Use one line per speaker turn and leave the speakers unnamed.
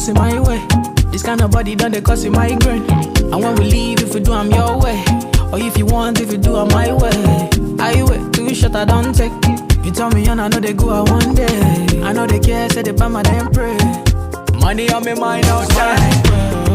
in my way. This kind of body done they cause you migraine. And when we leave, if we do, I'm your way. Or if you want, if you do, I'm my way. I wait, too short, I don't take. You tell me, and I know they go out one day. I know they care, say they buy my damn pray. Money on me mind outside.